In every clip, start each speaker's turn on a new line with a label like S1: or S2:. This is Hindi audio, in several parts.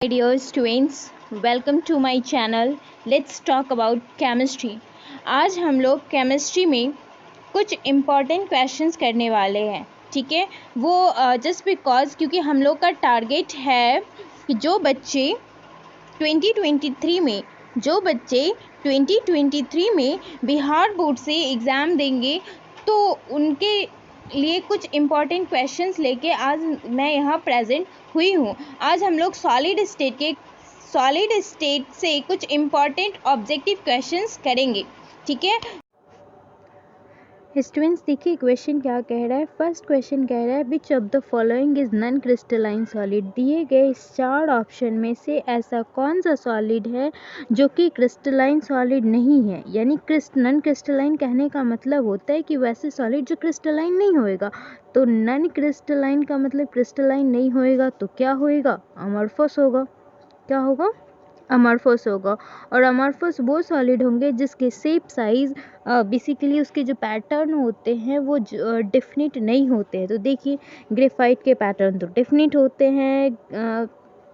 S1: My dear students, welcome to my channel. Let's talk about chemistry. आज हम लोग केमिस्ट्री में कुछ इम्पॉर्टेंट क्वेश्चंस करने वाले हैं, ठीक है। वो जस्ट बिकॉज क्योंकि हम लोग का टारगेट है कि जो बच्चे 2023 में बिहार बोर्ड से एग्ज़ाम देंगे तो उनके लिए कुछ इम्पॉर्टेंट क्वेश्चंस लेके आज मैं यहाँ प्रेजेंट हुई हूँ। आज हम लोग सॉलिड स्टेट से कुछ इम्पॉर्टेंट ऑब्जेक्टिव क्वेश्चंस करेंगे, ठीक है।
S2: स्टूडेंट्स देखिए क्वेश्चन क्या कह रहा है। फर्स्ट क्वेश्चन कह रहा है which of the following is non crystalline solid. दिए गए इस 4 ऑप्शन में से ऐसा कौन सा सॉलिड है जो कि क्रिस्टलाइन सॉलिड नहीं है। यानी नॉन क्रिस्टलाइन कहने का मतलब होता है कि वैसे सॉलिड जो क्रिस्टलाइन नहीं होएगा। तो नॉन क्रिस्टलाइन का मतलब क्रिस्टलाइन नहीं होएगा तो क्या होएगा, अमorphous होगा। क्या होगा, अमorphous होगा। और अमorphous वो सॉलिड होंगे जिसके शेप साइज बेसिकली उसके जो पैटर्न होते हैं वो डिफिनिट नहीं होते हैं। तो देखिए ग्रेफाइट के पैटर्न तो डिफिनिट होते हैं,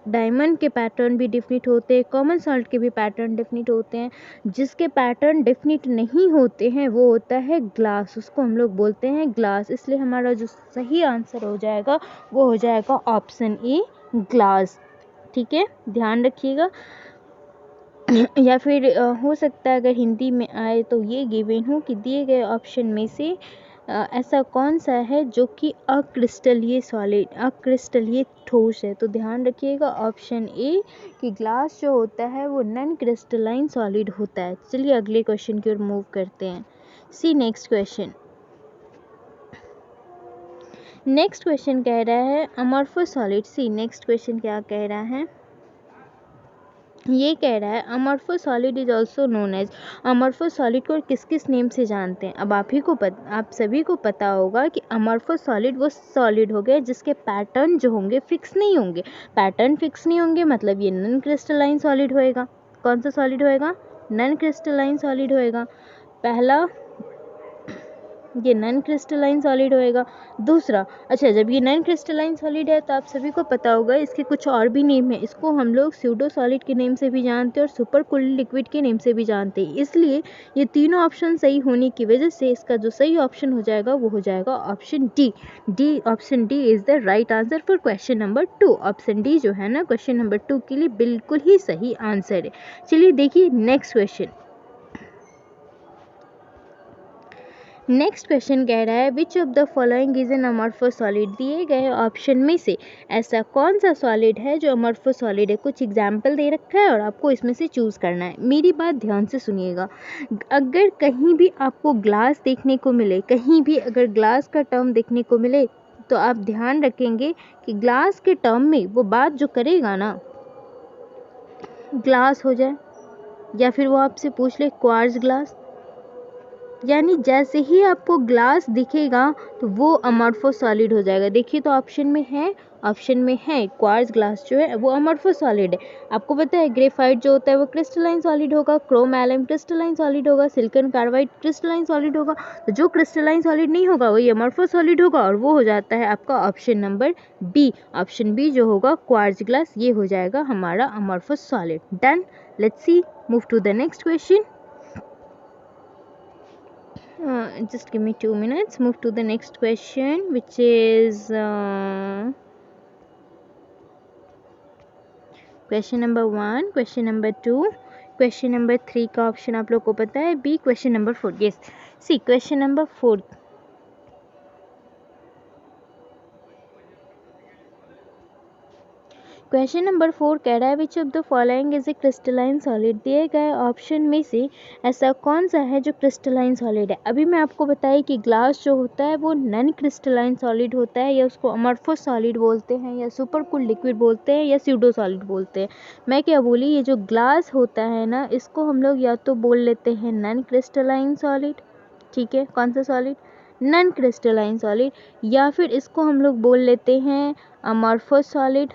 S2: डायमंड के पैटर्न भी डिफिनिट होते हैं, कॉमन सॉल्ट के भी पैटर्न डिफिनिट होते हैं। जिसके पैटर्न डिफिनिट नहीं होते हैं वो होता है ग्लास, उसको हम लोग बोलते हैं ग्लास। इसलिए हमारा जो सही आंसर हो जाएगा वो हो जाएगा ऑप्शन ए, ग्लास। ठीक है, ध्यान रखिएगा। या फिर हो सकता है अगर हिंदी में आए तो ये गिवन हो कि दिए गए ऑप्शन में से ऐसा कौन सा है जो कि अक्रिस्टलीय ठोस है। तो ध्यान रखिएगा ऑप्शन ए कि ग्लास जो होता है वो नॉन क्रिस्टलाइन सॉलिड होता है। चलिए अगले क्वेश्चन की ओर मूव करते हैं। See next question. Next question कह रहा है amorphous solid. See next question क्या कह रहा है, ये कह रहा है amorphous solid is also known as. Amorphous solid को किस किस नेम से जानते हैं। अब आप सभी को पता होगा कि अमorphous सॉलिड वो सॉलिड हो गए जिसके पैटर्न जो होंगे फिक्स नहीं होंगे। पैटर्न फिक्स नहीं होंगे मतलब ये नॉन क्रिस्टलाइन सॉलिड होएगा। कौन सा सॉलिड होएगा, नॉन क्रिस्टलाइन सॉलिड होएगा। पहला ये नॉन क्रिस्टलाइन सॉलिड होएगा। दूसरा, अच्छा जब ये नॉन क्रिस्टलाइन सॉलिड है तो आप सभी को पता होगा इसके कुछ और भी नेम है। इसको हम लोग स्यूडो सॉलिड के नेम से भी जानते हैं और सुपर कूल्ड लिक्विड के नेम से भी जानते हैं। इसलिए ये तीनों ऑप्शन सही होने की वजह से इसका जो सही ऑप्शन हो जाएगा वो हो जाएगा option D. Option D is the right answer for question number 2। Option D जो है ना क्वेश्चन नंबर 2 के लिए बिल्कुल ही सही आंसर है। चलिए देखिए नेक्स्ट क्वेश्चन। नेक्स्ट क्वेश्चन कह रहा है which of the following is an amorphous solid. दिए गए ऑप्शन में से ऐसा कौन सा सॉलिड है जो अमorphous सॉलिड है। कुछ एग्जाम्पल दे रखा है और आपको इसमें से चूज़ करना है। मेरी बात ध्यान से सुनिएगा। अगर कहीं भी आपको ग्लास देखने को मिले, कहीं भी अगर ग्लास का टर्म देखने को मिले तो आप ध्यान रखेंगे कि ग्लास के टर्म में वो बात जो करेगा ना, ग्लास हो जाए या फिर वो आपसे पूछ ले क्वार्ट्ज ग्लास, यानी जैसे ही आपको ग्लास दिखेगा तो वो अमorphous सॉलिड हो जाएगा। देखिए तो ऑप्शन में है क्वार्ट्ज ग्लास जो है वो अमorphous सॉलिड है। आपको पता है ग्रेफाइट जो होता है वो क्रिस्टलाइन सॉलिड होगा, क्रोम एलम क्रिस्टलाइन सॉलिड होगा, सिलिकॉन कार्बाइड क्रिस्टलाइन सॉलिड होगा। तो जो क्रिस्टलाइन सॉलिड नहीं होगा वही अमorphous सॉलिड होगा और वो हो जाता है आपका option number B. Option B जो होगा क्वार्ट्ज ग्लास, ये हो जाएगा हमारा amorphous solid. Done. Let's see, move to the next question. Just give me 2 minutes. Move to the next question, which is question number 1, question number 2, question number 3 का ऑप्शन आप लोग को पता है, बी क्वेश्चन नंबर 4। यस, सी क्वेश्चन नंबर 4। क्वेश्चन नंबर 4 कह रहा है which of the following is a crystalline solid. दिए गए ऑप्शन में से ऐसा कौन सा है जो क्रिस्टलाइन सॉलिड है। अभी मैं आपको बताई कि ग्लास जो होता है वो नॉन क्रिस्टलाइन सॉलिड होता है, या उसको अमorphous सॉलिड बोलते हैं, या सुपर कूल्ड लिक्विड बोलते हैं, या स्यूडो सॉलिड बोलते हैं। मैं क्या बोली, ये जो ग्लास होता है ना इसको हम लोग या तो बोल लेते हैं नॉन क्रिस्टलाइन सॉलिड, ठीक है, कौन सा सॉलिड, नॉन क्रिस्टलाइन सॉलिड, या फिर इसको हम लोग बोल लेते हैं अमorphous सॉलिड,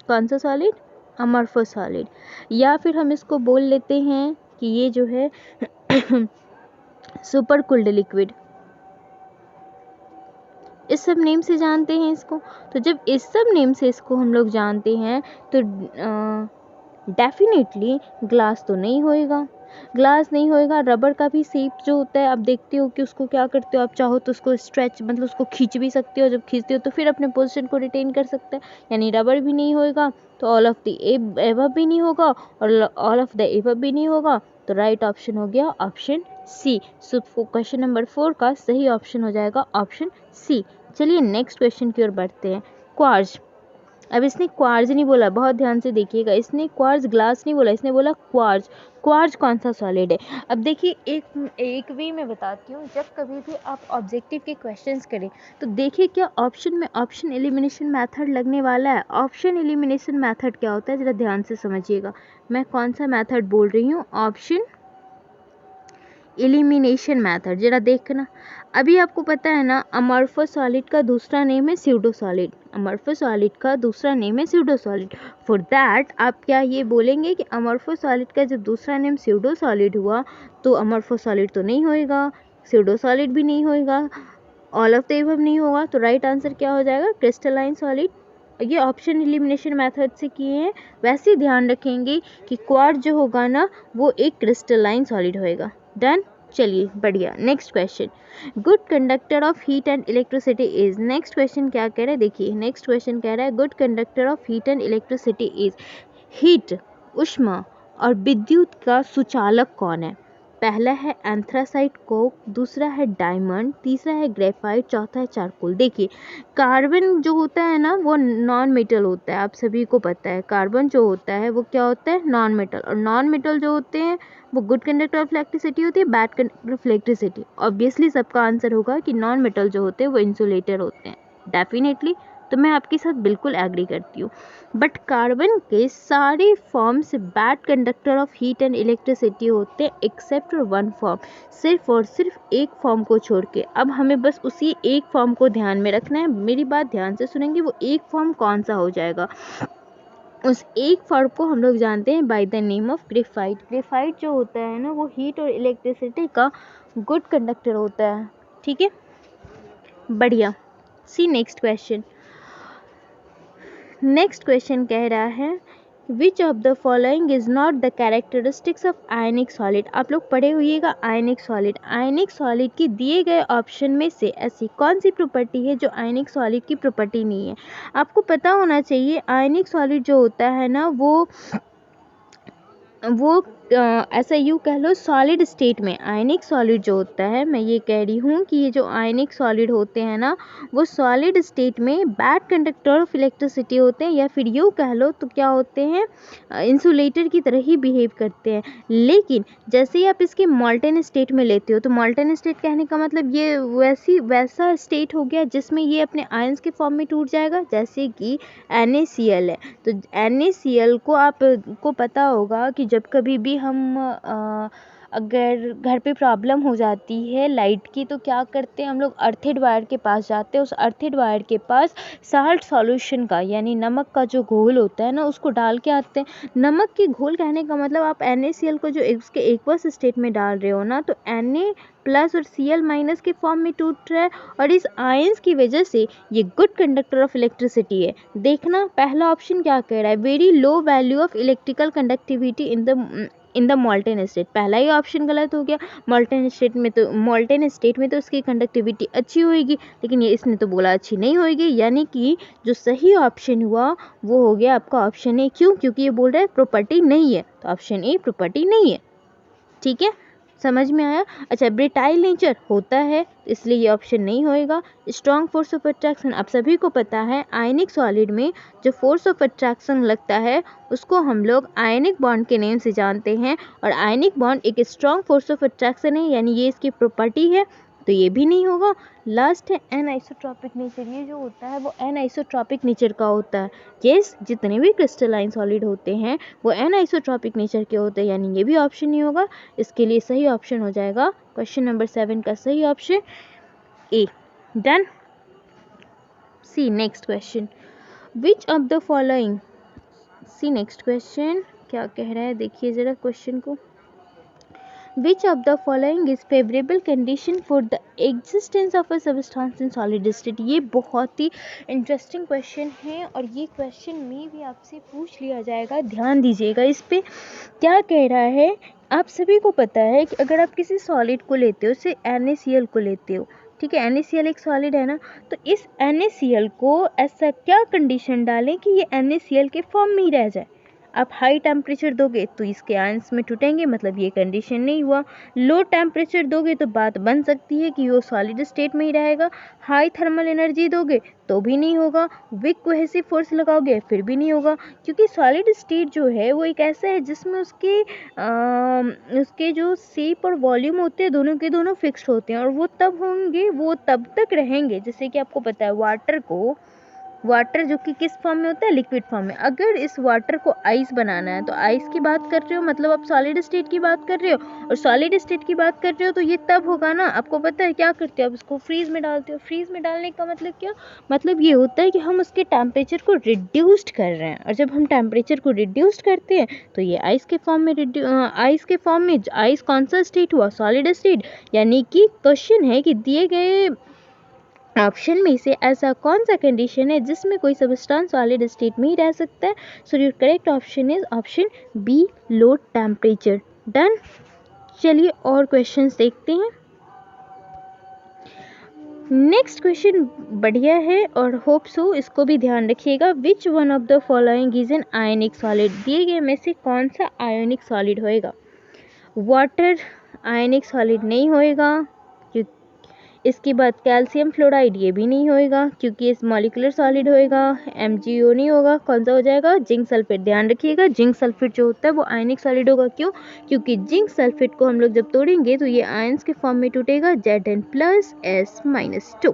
S2: कौन सा सॉलिड, अमorphous सॉलिड, या फिर हम इसको बोल लेते हैं कि ये जो है सुपर कूल्ड लिक्विड, इस सब नेम से जानते हैं इसको। तो जब इस सब नेम से इसको हम लोग जानते हैं तो डेफिनेटली ग्लास तो नहीं होएगा, ग्लास नहीं होएगा। रबर का भी शेप जो होता है आप देखते हो कि उसको क्या करते हो, आप चाहो तो उसको स्ट्रेच मतलब उसको खींच भी सकते हो, जब खींचते हो तो फिर अपने पोजीशन को रिटेन कर सकता है, यानी रबर भी नहीं होएगा। तो ऑल ऑफ द एबव भी नहीं होगा और ऑल ऑफ द एबव भी नहीं होगा। तो राइट ऑप्शन हो गया option C. So question number 4 का सही ऑप्शन हो जाएगा ऑप्शन सी। चलिए नेक्स्ट क्वेश्चन की ओर बढ़ते हैं। क्वार्ज। अब इसने क्वार्ज नहीं बोला, बहुत ध्यान से देखिएगा, इसने क्वार्ज ग्लास नहीं बोला, इसने बोला क्वार्ज। क्वार्ज कौन सा सॉलिड है? अब देखिए एक वे मैं बताती हूँ, जब कभी भी आप ऑब्जेक्टिव के क्वेश्चंस करें तो देखिए क्या ऑप्शन में ऑप्शन एलिमिनेशन मेथड लगने वाला है। ऑप्शन एलिमिनेशन मेथड क्या होता है, जरा ध्यान से समझिएगा मैं कौन सा मेथड बोल रही हूँ। ऑप्शन एलिमिनेशन मेथड, जरा देखना। अभी आपको पता है ना अमॉर्फस सॉलिड का दूसरा नेम है स्यूडो सॉलिड। अमॉर्फस सॉलिड का दूसरा नेम है स्यूडो सॉलिड। फॉर दैट आप क्या ये बोलेंगे कि अमॉर्फस सॉलिड का जब दूसरा नेम स्यूडो सॉलिड हुआ तो अमॉर्फस सॉलिड तो नहीं होएगा, स्यूडो सॉलिड भी नहीं होएगा, ऑल ऑफ द एबव नहीं होगा। तो राइट आंसर क्या हो जाएगा? Crystalline solid. ये ऑप्शन एलिमिनेशन मेथड से किए हैं। वैसे ध्यान रखेंगे कि क्वार्ट्ज जो होगा ना वो एक क्रिस्टलाइन सॉलिड होएगा। डन। चलिए बढ़िया। Next question, good conductor of heat and electricity is. Next question क्या कह रहा है, देखिए नेक्स्ट क्वेश्चन कह रहा है good conductor of heat and electricity is. Heat, ऊष्मा और विद्युत का सुचालक कौन है? पहला है एंथ्रासाइट कोक, दूसरा है डायमंड, तीसरा है ग्रेफाइट, चौथा है चारकोल। देखिए कार्बन जो होता है ना वो नॉन मेटल होता है, आप सभी को पता है कार्बन जो होता है वो क्या होता है? Non metal. और नॉन मेटल जो होते हैं वो गुड कंडक्टर ऑफ इलेक्ट्रिसिटी होती है, bad conductor of electricity. Obviously सबका आंसर होगा कि नॉन मेटल जो होते हैं वो इंसुलेटर होते हैं, डेफिनेटली। तो मैं आपके साथ बिल्कुल एग्री करती हूँ। बट कार्बन के सारे forms bad conductor of heat and electricity होते हैं एक्सेप्ट वन फॉर्म, सिर्फ और सिर्फ एक फॉर्म को छोड़ के। अब हमें बस उसी एक फॉर्म को ध्यान में रखना है, मेरी बात ध्यान से सुनेंगे। वो एक फॉर्म कौन सा हो जाएगा? उस एक फॉर्म को हम लोग जानते हैं by the name of graphite. Graphite जो होता है ना वो हीट और इलेक्ट्रिसिटी का गुड कंडक्टर होता है। ठीक है, बढ़िया। सी नेक्स्ट क्वेश्चन। नेक्स्ट क्वेश्चन कह रहा है which of the following is not the characteristics of ionic solid. आप लोग पढ़े हुइएगा आयनिक सॉलिड। आयनिक सॉलिड की दिए गए ऑप्शन में से ऐसी कौन सी प्रॉपर्टी है जो आयनिक सॉलिड की प्रॉपर्टी नहीं है? आपको पता होना चाहिए आयनिक सॉलिड जो होता है ना वो ऐसा यूँ कह लो सॉलिड स्टेट में। आयनिक सॉलिड जो होता है, मैं ये कह रही हूँ कि ये जो आयनिक सॉलिड होते हैं ना वो सॉलिड स्टेट में बैड कंडक्टर ऑफ इलेक्ट्रिसिटी होते हैं, या फिर यूँ कह लो तो क्या होते हैं? इंसुलेटर की तरह ही बिहेव करते हैं। लेकिन जैसे ही आप इसके मॉल्टेन स्टेट में लेते हो, तो मॉल्टेन स्टेट कहने का मतलब ये वैसा स्टेट हो गया जिसमें ये अपने आयंस के फॉर्म में टूट जाएगा, जैसे कि NaCl है। तो NaCl को आपको पता होगा कि जब कभी भी हम अगर घर पे प्रॉब्लम हो जाती है लाइट की तो क्या करते हैं हम लोग? अर्थेड वायर के पास जाते हैं। उस अर्थेड वायर के पास साल्ट सॉल्यूशन का यानी नमक का जो घोल होता है ना उसको डाल के आते हैं। नमक की घोल कहने का मतलब आप NaCl को जो उसके एक्वस स्टेट में डाल रहे हो ना, तो Na प्लस और Cl माइनस के फॉर्म में टूट रहा है, और इस आयंस की वजह से ये गुड कंडक्टर ऑफ इलेक्ट्रिसिटी है। देखना पहला ऑप्शन क्या कह रहा है? Very low value of electrical conductivity in the molten state. पहला ही ऑप्शन गलत हो गया। मॉल्टेन स्टेट में तो उसकी कंडक्टिविटी अच्छी होगी, लेकिन ये इसने तो बोला अच्छी नहीं होगी, यानी कि जो सही ऑप्शन हुआ वो हो गया आपका ऑप्शन ए। क्यों? क्योंकि ये बोल रहा है प्रॉपर्टी नहीं है, तो ऑप्शन ए प्रॉपर्टी नहीं है। ठीक है, समझ में आया? अच्छा, ब्रिटाइल नेचर होता है इसलिए ये ऑप्शन नहीं होएगा। स्ट्रॉन्ग फोर्स ऑफ अट्रैक्शन, आप सभी को पता है आयनिक सॉलिड में जो फोर्स ऑफ अट्रैक्शन लगता है उसको हम लोग आयनिक बॉन्ड के नेम से जानते हैं, और आयनिक बॉन्ड एक स्ट्रॉन्ग फोर्स ऑफ अट्रैक्शन है, यानी ये इसकी प्रॉपर्टी है, तो ये भी नहीं होगा। लास्ट है एनआइसोट्रॉपिक नेचर। ये जो होता है वो एनआइसोट्रॉपिक नेचर का होता है। यस, जितने भी क्रिस्टलाइन सॉलिड होते हैं वो एनआइसोट्रॉपिक नेचर के होते हैं, यानी ये भी ऑप्शन नहीं होगा। इसके लिए सही ऑप्शन हो जाएगा क्वेश्चन नंबर 7 का सही option A. Done. See next question, which of the following. See next question क्या कह रहा है, देखिए जरा क्वेश्चन को। Which of the following is favorable condition for the existence of a substance in solid state? ये बहुत ही इंटरेस्टिंग क्वेश्चन है और ये क्वेश्चन में भी आपसे पूछ लिया जाएगा, ध्यान दीजिएगा इस पे। क्या कह रहा है, आप सभी को पता है कि अगर आप किसी सॉलिड को लेते हो, जैसे NaCl को लेते हो, ठीक है, NaCl एक सॉलिड है ना, तो इस NaCl को ऐसा क्या कंडीशन डालें कि ये NaCl के फॉर्म में ही रह जाए। आप हाई टेम्परेचर दोगे तो इसके आयंस में टूटेंगे, मतलब ये कंडीशन नहीं हुआ। लो टेम्परेचर दोगे तो बात बन सकती है कि वो सॉलिड स्टेट में ही रहेगा। हाई थर्मल एनर्जी दोगे तो भी नहीं होगा। वीक कोहेसिव फोर्स लगाओगे फिर भी नहीं होगा, क्योंकि सॉलिड स्टेट जो है वो एक ऐसा है जिसमें उसके जो शेप और वॉल्यूम होते हैं दोनों के दोनों फिक्स्ड होते हैं, और वो तब होंगे, वो तब तक रहेंगे। जैसे कि आपको पता है वाटर जो कि किस फॉर्म में होता है, लिक्विड फॉर्म में। अगर इस वाटर को आइस बनाना है तो आइस की बात कर रहे हो, मतलब आप सॉलिड स्टेट की बात कर रहे हो, और सॉलिड स्टेट की बात कर रहे हो तो ये तब होगा ना। आपको पता है क्या करते हो, आप उसको फ्रीज में डालते हो। फ्रीज में डालने का मतलब क्या, मतलब ये होता है कि हम उसके टेम्परेचर को रिड्यूस्ड कर रहे हैं, और जब हम टेम्परेचर को रिड्यूस्ड करते हैं तो ये आइस के फॉर्म में आइस कौन सा स्टेट हुआ, सॉलिड स्टेट। यानी कि क्वेश्चन है कि दिए गए ऑप्शन में से ऐसा कौन सा कंडीशन है जिसमें कोई सब्सटेंस सॉलिड स्टेट में ही रह सकता है। So your correct option is option B, low temperature. Done. चलिए और क्वेश्चंस देखते हैं। नेक्स्ट क्वेश्चन बढ़िया है और होप सो इसको भी ध्यान रखिएगा। Which one of the following is an ionic solid? दिए गए में से कौन सा आयनिक सॉलिड होएगा? वाटर आयनिक सॉलिड नहीं होएगा, इसके बाद कैल्शियम फ्लोराइड ये भी नहीं होएगा क्योंकि इस मॉलिक्यूलर सॉलिड होएगा। MgO नहीं होगा, कौन सा हो जाएगा? Zinc sulphate. ध्यान रखिएगा, जिंक सल्फेट जो होता है वो आयनिक सॉलिड होगा। क्यों? क्योंकि जिंक सल्फेट को हम लोग जब तोड़ेंगे तो ये आयंस के फॉर्म में टूटेगा, Zn+S-2।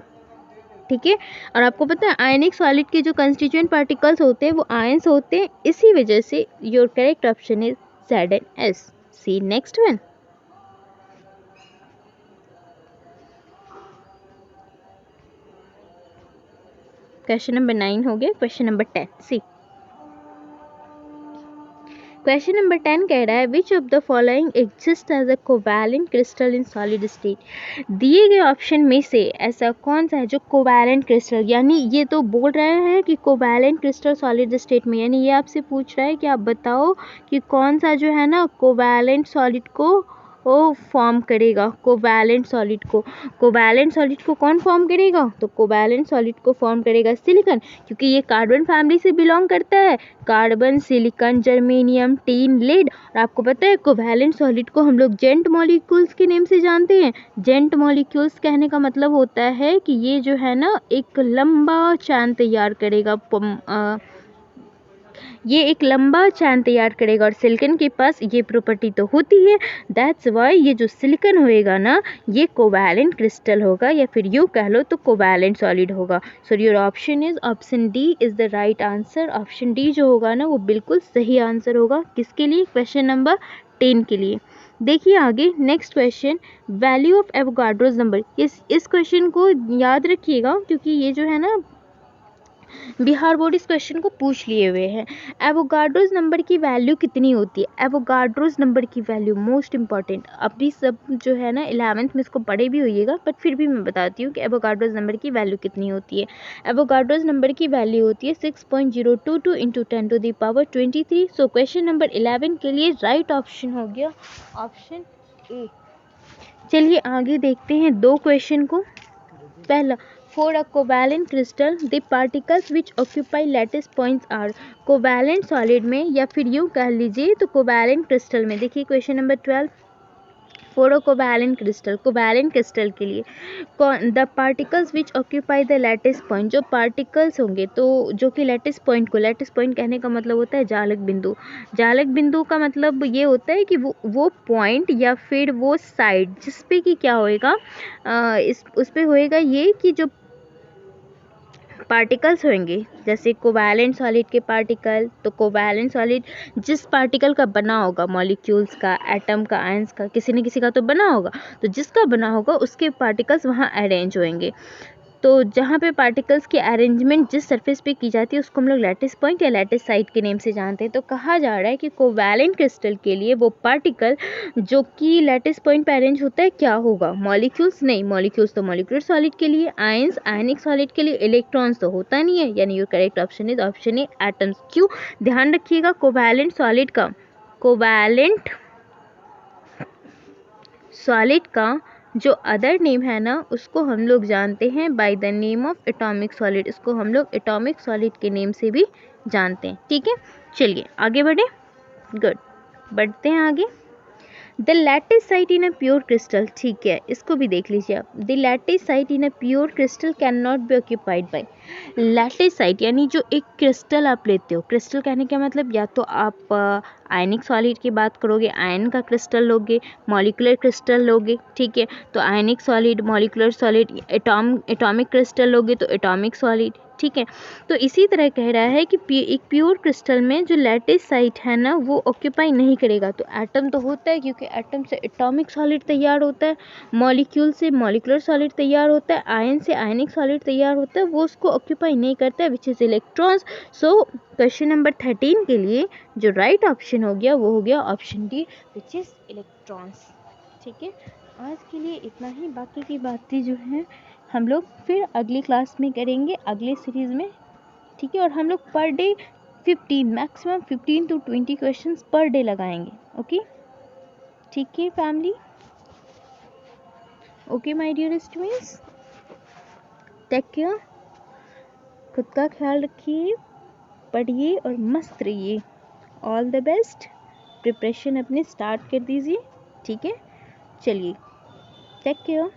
S2: ठीक है, और आपको पता है आयनिक सॉलिड के जो कंस्टिट्यूएंट पार्टिकल्स होते हैं वो आयंस होते हैं, इसी वजह से your correct option is Zns। See next one. Question number 9 हो गया। Question number 10 see. Question number 10 कह रहा है which of the following exist as a covalent crystal in solid state? दिए गए ऑप्शन में से ऐसा कौन सा है जो कोवैलेंट क्रिस्टल, यानी ये तो बोल रहे हैं कि कोवैलेंट क्रिस्टल सॉलिड स्टेट में, यानी ये आपसे पूछ रहा है कि आप बताओ कि कौन सा जो है ना कोवैलेंट सॉलिड को वो फॉर्म करेगा। कोवैलेंट सॉलिड को कौन फॉर्म करेगा? तो कोवैलेंट सॉलिड को फॉर्म करेगा सिलिकॉन, क्योंकि ये कार्बन फैमिली से बिलोंग करता है। Carbon, silicon, germanium, tin, lead. और आपको पता है कोवैलेंट सॉलिड को हम लोग जेंट मॉलिक्यूल्स के नेम से जानते हैं। जेंट मॉलिक्यूल्स कहने का मतलब होता है कि ये जो है ना एक लंबा चैन तैयार करेगा, ये एक लंबा चैन तैयार करेगा, और सिलिकॉन के पास ये प्रॉपर्टी तो होती है। दैट्स वाई ये जो सिलिकॉन होएगा ना ये कोवैलेंट क्रिस्टल होगा, या फिर यूँ कह लो तो कोवैलेंट सॉलिड होगा। So your option is option D is the right answer. Option D जो होगा ना वो बिल्कुल सही आंसर होगा। किसके लिए? क्वेश्चन नंबर 10 के लिए। देखिए आगे next question, value of Avogadro's number. इस क्वेश्चन को याद रखिएगा क्योंकि ये जो है ना बिहार बोर्ड इस क्वेश्चन को पूछ लिए हुए हैं। एवोगाड्रोस नंबर की वैल्यू कितनी होती है? एवोगाड्रोस नंबर की वैल्यू मोस्ट इंपॉर्टेंट, अभी सब जो है ना 11th में इसको पढ़े भी होइएगा, बट फिर भी मैं बताती हूँ कि एवोगाड्रोस नंबर की वैल्यू कितनी होती है। एवोगाड्रोस नंबर की वैल्यू होती है 6.022 × 10⁻23। सो क्वेश्चन नंबर 11 के लिए राइट ऑप्शन हो गया ऑप्शन ए। चलिए आगे देखते हैं दो क्वेश्चन को। पहला, for a covalent crystal the particles which occupy lattice points are। Covalent solid में या फिर यूँ कह लीजिए तो कोवैलेंट क्रिस्टल में। देखिए question number 12, for a covalent crystal, covalent crystal के लिए the particles which occupy the lattice point, जो पार्टिकल्स होंगे तो जो कि लैटिस पॉइंट कहने का मतलब होता है जालक बिंदु। जालक बिंदु का मतलब ये होता है कि वो पॉइंट या फिर वो साइड जिस पे कि क्या होएगा, उस पे होएगा ये कि जो पार्टिकल्स होंगे, जैसे कोवैलेंट सॉलिड के पार्टिकल, तो कोवैलेंट सॉलिड जिस पार्टिकल का बना होगा, मॉलिक्यूल्स का, एटम का, आयंस का, किसी न किसी का तो बना होगा, तो जिसका बना होगा उसके पार्टिकल्स वहाँ अरेंज होंगे। तो जहाँ पे पार्टिकल्स की अरेंजमेंट जिस सरफेस पे की जाती है उसको हम लोग लैटिस पॉइंट या लैटिस साइट के नेम से जानते हैं। तो कहा जा रहा है कि कोवैलेंट क्रिस्टल के लिए वो पार्टिकल जो कि लैटिस पॉइंट पे अरेंज होता है क्या होगा? मॉलिक्यूल्स नहीं, मॉलिक्यूल्स तो मॉलिक्यूलर सॉलिड के लिए, आयंस आयनिक सॉलिड के लिए, इलेक्ट्रॉन्स तो होता नहीं है, यानी your correct option is option A atoms. क्यों? ध्यान रखिएगा कोवैलेंट सॉलिड का, कोवैलेंट सॉलिड का जो अदर नेम है ना उसको हम लोग जानते हैं by the name of atomic solid. इसको हम लोग एटॉमिक सॉलिड के नेम से भी जानते हैं। ठीक है, चलिए आगे बढ़े। गुड, बढ़ते हैं आगे। The lattice site in a pure crystal, ठीक है, इसको भी देख लीजिए आप। The lattice site in a pure crystal can not be occupied by. Lattice site यानी जो एक क्रिस्टल आप लेते हो, क्रिस्टल कहने का मतलब या तो आप आयनिक सॉलिड की बात करोगे, आयन का क्रिस्टल लोगे, मॉलिकुलर क्रिस्टल लोगे, ठीक है, तो आयनिक solid, molecular solid, atomic crystal लोगे तो एटॉमिक सॉलिड, ठीक है। तो इसी तरह कह रहा है कि एक प्योर क्रिस्टल में जो लैटिस साइट है ना वो ऑक्यूपाई नहीं करेगा। तो एटम तो होता है, क्योंकि एटम से एटॉमिक सॉलिड तैयार होता है, मॉलिक्यूल से मॉलिकुलर सॉलिड तैयार होता है, आयन से आयनिक सॉलिड तैयार होता है, वो उसको ऑक्यूपाई नहीं करता है, which is electrons. So question number 13 के लिए जो राइट ऑप्शन हो गया वो हो गया option D, which is electrons. ठीक है, आज के लिए इतना ही, बाकी की बातें जो हैं हम लोग फिर अगली क्लास में करेंगे, अगले सीरीज़ में। ठीक है, और हम लोग per day 15 maximum 15 to 20 questions per day लगाएंगे। ओके, ठीक है family, okay my dear students, take care, खुद का ख्याल रखिए, पढ़िए और मस्त रहिए। ऑल द बेस्ट, प्रिपरेशन अपने स्टार्ट कर दीजिए। ठीक है, चलिए, टेक केयर।